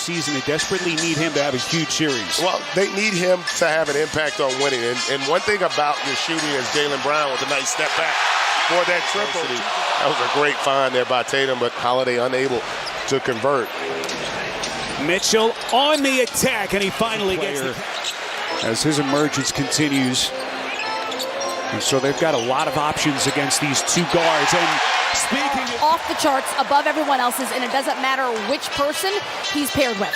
season. They desperately need him to have a huge series. Well, they need him to have an impact on winning. And one thing about your shooting is Jaylen Brown with a nice step back for that triple. That was a great find there by Tatum, but Holiday unable to convert. Mitchell on the attack, and he finally gets it. As his emergence continues. And so they've got a lot of options against these two guards. And speaking of off the charts, above everyone else's, and it doesn't matter which person he's paired with.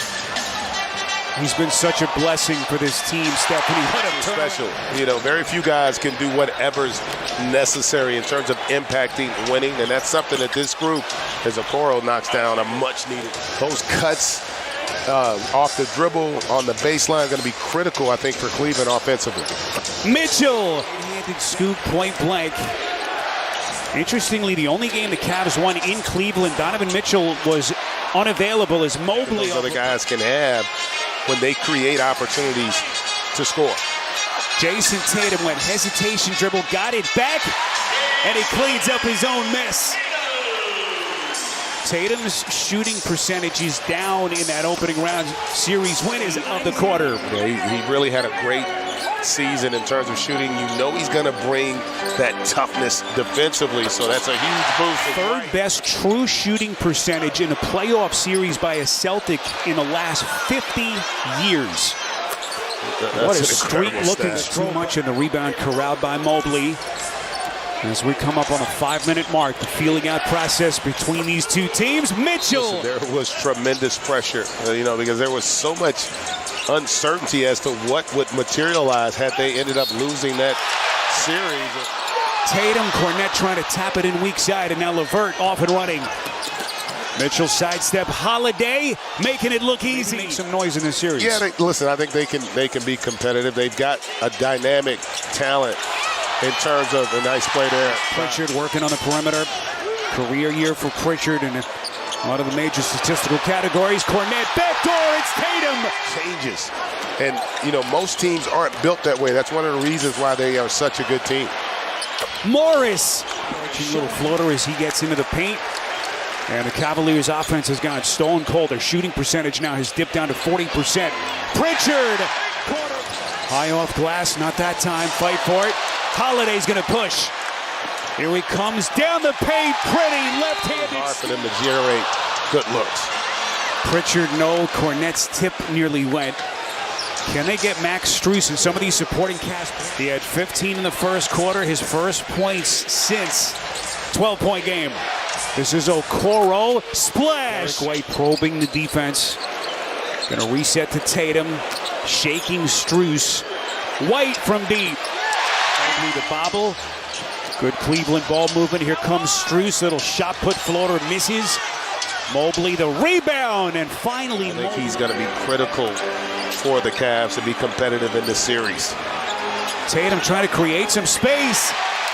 He's been such a blessing for this team, Stephanie. What a special. You know, very few guys can do whatever's necessary in terms of impacting winning, and that's something that this group, as Okoro knocks down, a much needed. Those cuts off the dribble on the baseline going to be critical, I think, for Cleveland offensively. Mitchell, handed scoop point blank. Interestingly, the only game the Cavs won in Cleveland, Donovan Mitchell was unavailable as Mobley. Those other guys can have when they create opportunities to score. Jason Tatum went hesitation dribble, got it back, and he cleans up his own mess. Tatum's shooting percentage is down in that opening round. Series win is of the quarter. Yeah, he really had a great season in terms of shooting. You know he's going to bring that toughness defensively, so that's a huge boost. Third best true shooting percentage in a playoff series by a Celtic in the last 50 years. What a streak looking too much in the rebound corralled by Mobley. As we come up on a 5-minute mark, the feeling out process between these two teams. Mitchell. Listen, there was tremendous pressure, because there was so much uncertainty as to what would materialize had they ended up losing that series. Tatum, Cornette trying to tap it in weak side, and now LeVert off and running. Mitchell sidestep, Holiday making it look easy. Make some noise in this series. Yeah, listen, I think they can be competitive. They've got a dynamic talent in terms of a nice play there. Pritchard working on the perimeter. Career year for Pritchard in one of the major statistical categories. Cornette backdoor, it's Tatum. Changes. And, most teams aren't built that way. That's one of the reasons why they are such a good team. Morris. Little floater as he gets into the paint. And the Cavaliers offense has gone stone cold. Their shooting percentage now has dipped down to 40%. Pritchard. High off glass, not that time. Fight for it. Holiday's going to push. Here he comes down the paint. Pretty left-handed. Hard for them to generate good looks. Pritchard, no. Cornette's tip nearly went. Can they get Max Strus and some of these supporting cast? He had 15 in the first quarter, his first points since 12-point game. This is Okoro. Splash. White probing the defense. Going to reset to Tatum. Shaking Strus. White from deep. The bobble. Good Cleveland ball movement. Here comes Strus. Little shot put floater misses. Mobley the rebound, and finally I think he's going to be critical for the Cavs to be competitive in this series. Tatum trying to create some space.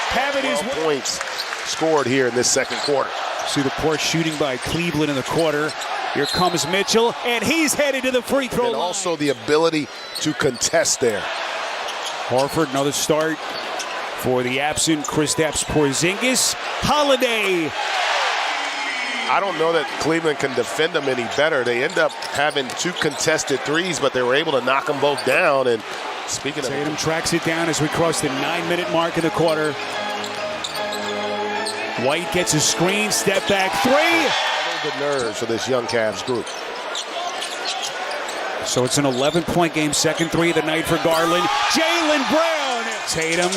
Having his points scored here in this second quarter. See the poor shooting by Cleveland in the quarter. Here comes Mitchell, and he's headed to the free throw line. And also the ability to contest there. Horford, another start for the absent Kristaps Porzingis. Holiday. I don't know that Cleveland can defend them any better. They end up having two contested threes, but they were able to knock them both down. And speaking of Tatum tracks it down as we cross the 9-minute mark in the quarter. White gets a screen, step back three. The nerves of this young Cavs group. So it's an 11-point game, second three of the night for Garland. Jaylen Brown. Tatum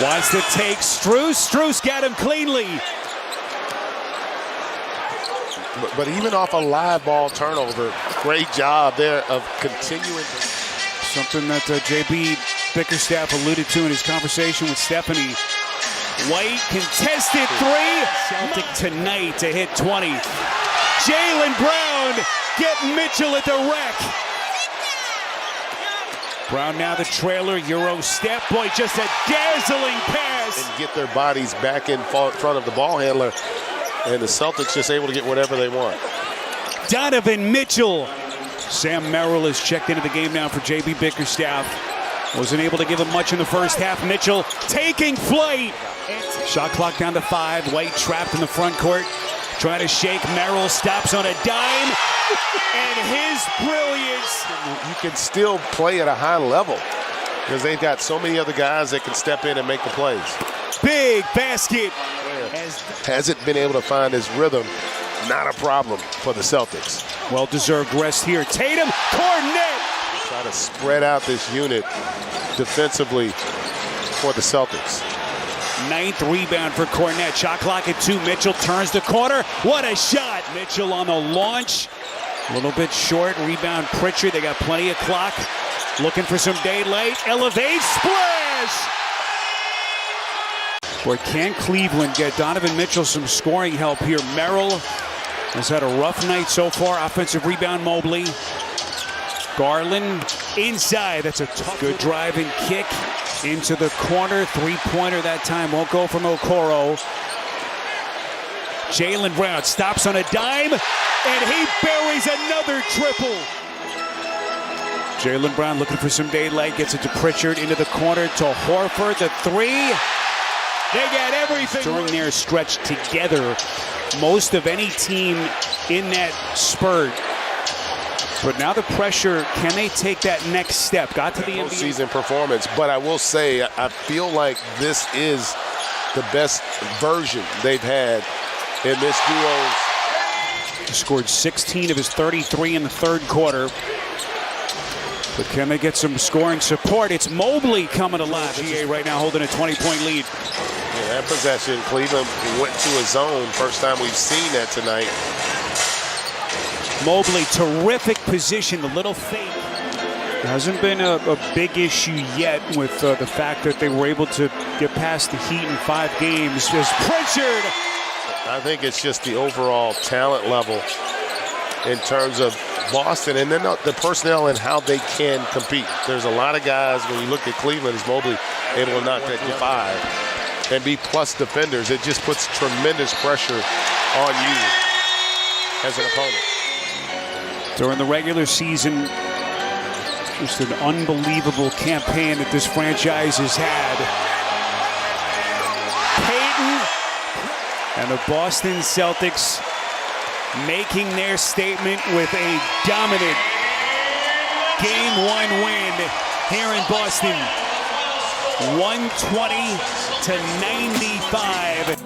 wants to take Strus. Strus got him cleanly. But even off a live ball turnover, great job there of continuing. Something that J.B. Bickerstaff alluded to in his conversation with Stephanie. White contested three. Celtic tonight to hit 20. Jaylen Brown getting Mitchell at the rack. Brown now the trailer, Euro step. Boy, just a dazzling pass. And get their bodies back in front of the ball handler. And the Celtics just able to get whatever they want. Donovan Mitchell. Sam Merrill has checked into the game now for J.B. Bickerstaff. Wasn't able to give him much in the first half. Mitchell taking flight. Shot clock down to 5. White trapped in the front court. Trying to shake Merrill, stops on a dime, and his brilliance. You can still play at a high level because they've got so many other guys that can step in and make the plays. Big basket. Hasn't been able to find his rhythm. Not a problem for the Celtics. Well-deserved rest here. Tatum, Cornet. Try to spread out this unit defensively for the Celtics. 9th rebound for Cornet. Shot clock at 2. Mitchell turns the corner. What a shot. Mitchell on the launch. A little bit short. Rebound Pritchard. They got plenty of clock. Looking for some daylight. Elevate. Splash. Boy, can Cleveland get Donovan Mitchell some scoring help here? Merrill has had a rough night so far. Offensive rebound, Mobley. Garland inside. That's a tough. Good drive and kick into the corner. Three-pointer that time. Won't go from Okoro. Jaylen Brown stops on a dime, and he buries another triple. Jaylen Brown looking for some daylight. Gets it to Pritchard into the corner to Horford. The three. They got everything during their stretch together. Most of any team in that spurt. But now the pressure, can they take that next step? Got to the NBA season performance, but I will say I feel like this is the best version they've had in this duo. He scored 16 of his 33 in the third quarter. But can they get some scoring support? It's Mobley coming alive. GA right now holding a 20-point lead. Yeah, that possession, Cleveland went to a zone. First time we've seen that tonight. Mobley, terrific position, the little fake. There hasn't been a big issue yet with the fact that they were able to get past the Heat in 5 games. As Pritchard. I think it's just the overall talent level in terms of Boston, and then the personnel and how they can compete. There's a lot of guys, when you look at Cleveland, is Mobley able to knock that to 5 and be plus defenders. It just puts tremendous pressure on you as an opponent. During the regular season, just an unbelievable campaign that this franchise has had. Peyton and the Boston Celtics making their statement with a dominant Game 1 win here in Boston. 120-95.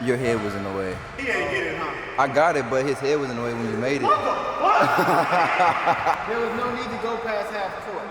Your head was in the way. He ain't get it, huh? I got it, but his head was in the way when you made it. There was no need to go past half court.